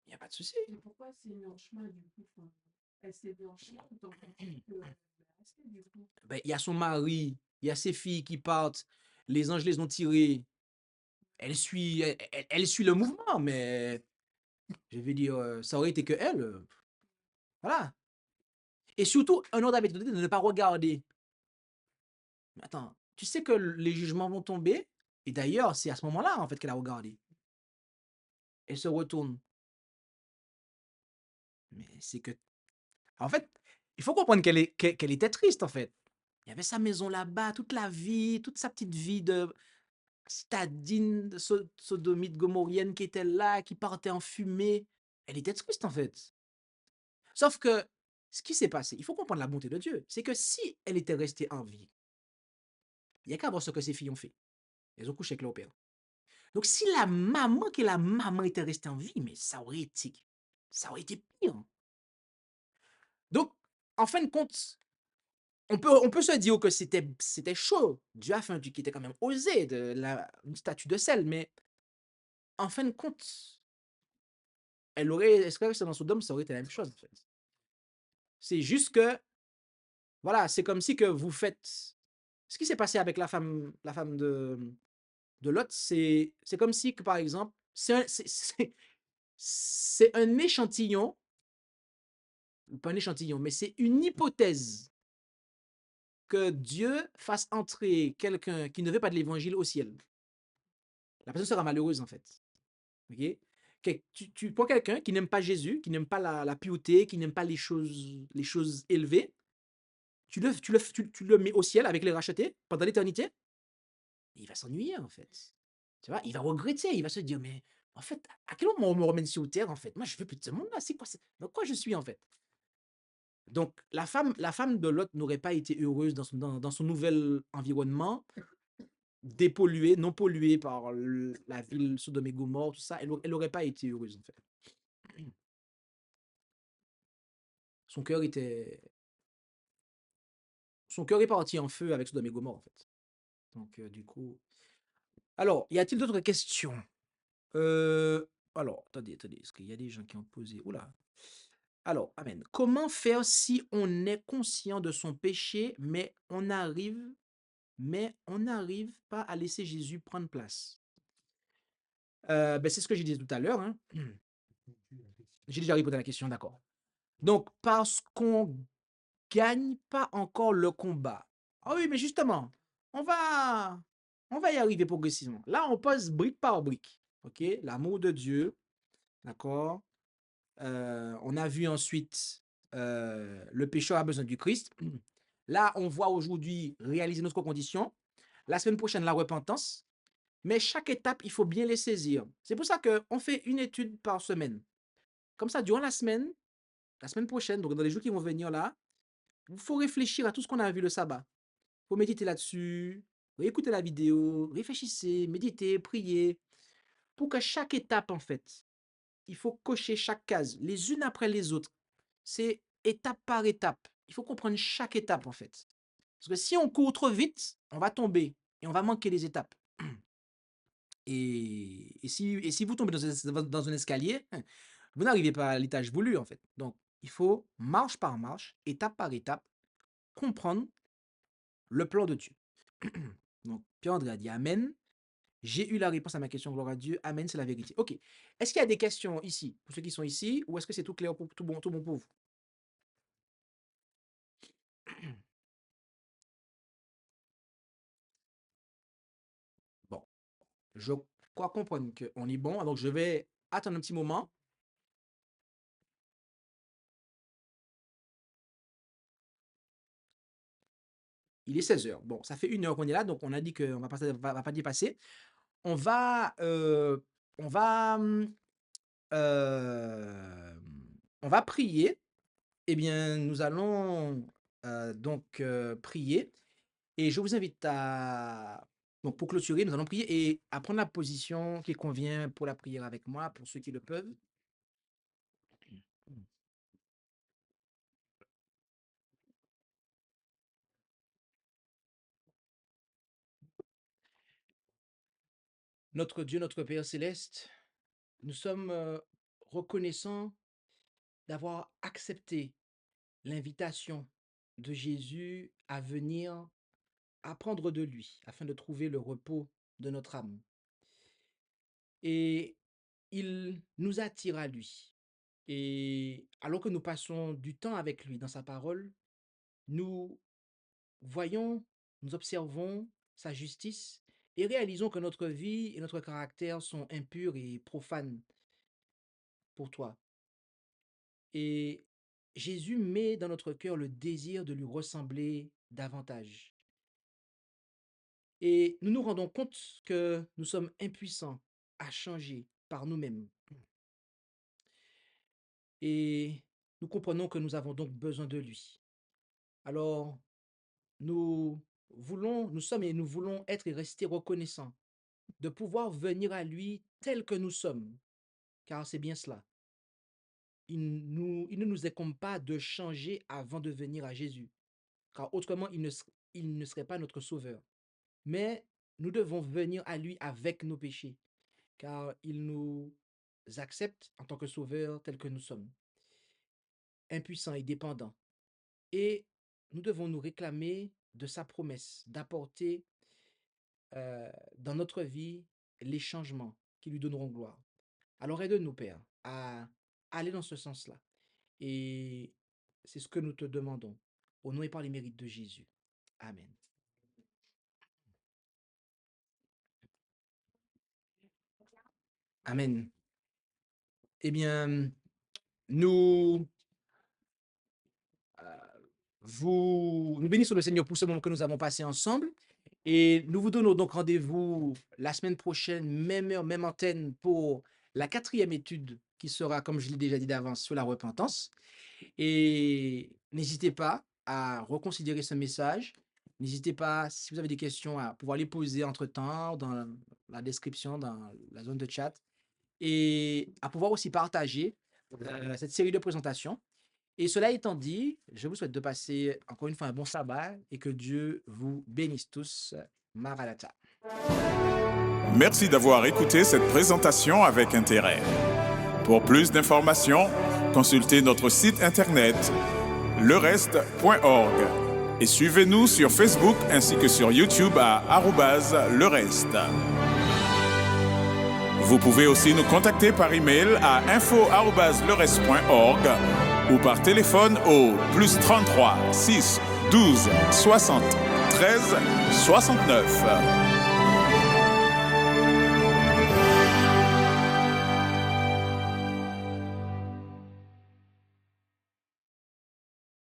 Il n'y a pas de souci.
Mais pourquoi c'est mis en chemin du coup? Enfin, elle s'est mise en chemin tout en pensant que rester du coup.
Ben, il y a son mari, il y a ses filles qui partent. Les anges les ont tirées. Elle suit le mouvement, mais je vais dire, ça aurait été que elle. Voilà. Et surtout, un ordre avait été donné de ne pas regarder. Mais attends, tu sais que les jugements vont tomber, et d'ailleurs, c'est à ce moment-là, en fait, qu'elle a regardé. Elle se retourne. Mais c'est que, en fait, il faut comprendre qu'elle était triste, en fait. Il y avait sa maison là-bas, toute la vie, toute sa petite vie de citadine, de sodomite gomorrienne qui était là, qui partait en fumée. Elle était triste, en fait. Sauf que, ce qui s'est passé, il faut comprendre la bonté de Dieu, c'est que si elle était restée en vie, il n'y a qu'à voir ce que ses filles ont fait. Elles ont couché avec leur père. Donc, si la maman, que la maman était restée en vie, mais ça aurait été pire. Donc, en fin de compte, on peut se dire que c'était chaud. Dieu a fait un Dieu qui était quand même osé, une statue de sel, mais en fin de compte, elle serait restée dans Sodome, ça aurait été la même chose, en fait. C'est juste que, voilà, c'est comme si que vous faites. Ce qui s'est passé avec la femme de Lot, c'est comme si que, par exemple, c'est un échantillon, pas un échantillon, mais c'est une hypothèse que Dieu fasse entrer quelqu'un qui ne veut pas de l'évangile au ciel. La personne sera malheureuse, en fait. Ok. Tu prends quelqu'un qui n'aime pas Jésus, qui n'aime pas la piété, qui n'aime pas les choses élevées, tu le mets au ciel avec les rachetés pendant l'éternité, il va s'ennuyer, en fait. Tu vois, il va regretter, il va se dire, mais en fait, à quel moment on me ramène sur terre, en fait? Moi, je veux plus de ce monde-là, c'est quoi? Dans quoi je suis, en fait? Donc, la femme de Lot n'aurait pas été heureuse dans son nouvel environnement, dépolluée, non polluée par la ville Sodome et Gomorrhe, tout ça. Elle n'aurait pas été heureuse, en fait. Son cœur était, son cœur est parti en feu avec Sodome et Gomorrhe, en fait. Donc, du coup. Alors, y a-t-il d'autres questions? Euh, alors, attendez, est-ce qu'il y a des gens qui ont posé? Oula. Alors, amen. Comment faire si on est conscient de son péché, mais on n'arrive pas à laisser Jésus prendre place? Ben, c'est ce que j'ai dit tout à l'heure, hein. J'ai déjà répondu à la question, d'accord. Donc, parce qu'on gagne pas encore le combat. Ah oui, mais justement, on va, on va y arriver progressivement. Là, on passe brique par brique. OK? L'amour de Dieu, d'accord? On a vu ensuite le pécheur a besoin du Christ. Là, on voit aujourd'hui réaliser notre condition. La semaine prochaine, la repentance. Mais chaque étape, il faut bien les saisir. C'est pour ça qu'on fait une étude par semaine. Comme ça, durant la semaine prochaine, donc dans les jours qui vont venir là, il faut réfléchir à tout ce qu'on a vu le sabbat. Il faut méditer là-dessus, écouter la vidéo, réfléchissez, méditez, priez, pour que chaque étape, en fait, il faut cocher chaque case, les unes après les autres. C'est étape par étape. Il faut comprendre chaque étape, en fait. Parce que si on court trop vite, on va tomber et on va manquer les étapes. Et si vous tombez dans un escalier, vous n'arrivez pas à l'étage voulu, en fait. Donc, il faut, marche par marche, étape par étape, comprendre le plan de Dieu. Donc, Pierre-André a dit Amen. J'ai eu la réponse à ma question, gloire à Dieu. Amen, c'est la vérité. Ok. Est-ce qu'il y a des questions ici, pour ceux qui sont ici, ou est-ce que c'est tout clair, tout bon pour vous? Bon, je crois comprendre qu'on est bon, donc je vais attendre un petit moment. Il est 16 h. Bon, ça fait 1 heure qu'on est là, donc on a dit qu'on va pas dépasser. On va, on va, on va prier. Eh bien, nous allons donc prier. Et je vous invite à, donc pour clôturer, nous allons prier et à prendre la position qui convient pour la prière avec moi, pour ceux qui le peuvent. Notre Dieu, notre Père céleste, nous sommes reconnaissants d'avoir accepté l'invitation de Jésus à venir apprendre de lui afin de trouver le repos de notre âme. Et il nous attire à lui. Et alors que nous passons du temps avec lui dans sa parole, nous voyons, nous observons sa justice et réalisons que notre vie et notre caractère sont impurs et profanes pour toi. Et Jésus met dans notre cœur le désir de lui ressembler davantage. Et nous nous rendons compte que nous sommes impuissants à changer par nous-mêmes. Et nous comprenons que nous avons donc besoin de lui. Alors, nous sommes et nous voulons être et rester reconnaissants de pouvoir venir à lui tel que nous sommes, car c'est bien cela. Il ne nous incombe pas de changer avant de venir à Jésus, car autrement il ne serait pas notre sauveur. Mais nous devons venir à lui avec nos péchés, car il nous accepte en tant que sauveur tel que nous sommes, impuissants et dépendants. Et nous devons nous réclamer de sa promesse d'apporter dans notre vie les changements qui lui donneront gloire. Alors aide-nous, Père, à aller dans ce sens-là. Et c'est ce que nous te demandons, au nom et par les mérites de Jésus. Amen. Amen. Eh bien, nous bénissons le Seigneur pour ce moment que nous avons passé ensemble. Et nous vous donnons donc rendez-vous la semaine prochaine, même heure, même antenne, pour la 4e étude qui sera, comme je l'ai déjà dit d'avance, sur la repentance. Et n'hésitez pas à reconsidérer ce message. N'hésitez pas, si vous avez des questions, à pouvoir les poser entre-temps dans la description, dans la zone de chat. Et à pouvoir aussi partager cette série de présentations. Et cela étant dit, je vous souhaite de passer encore une fois un bon sabbat et que Dieu vous bénisse tous. Maranatha.
Merci d'avoir écouté cette présentation avec intérêt. Pour plus d'informations, consultez notre site internet lereste.org et suivez-nous sur Facebook ainsi que sur YouTube à @lereste. Vous pouvez aussi nous contacter par email à info@lereste.org ou par téléphone au +33 6 12 60 13 69.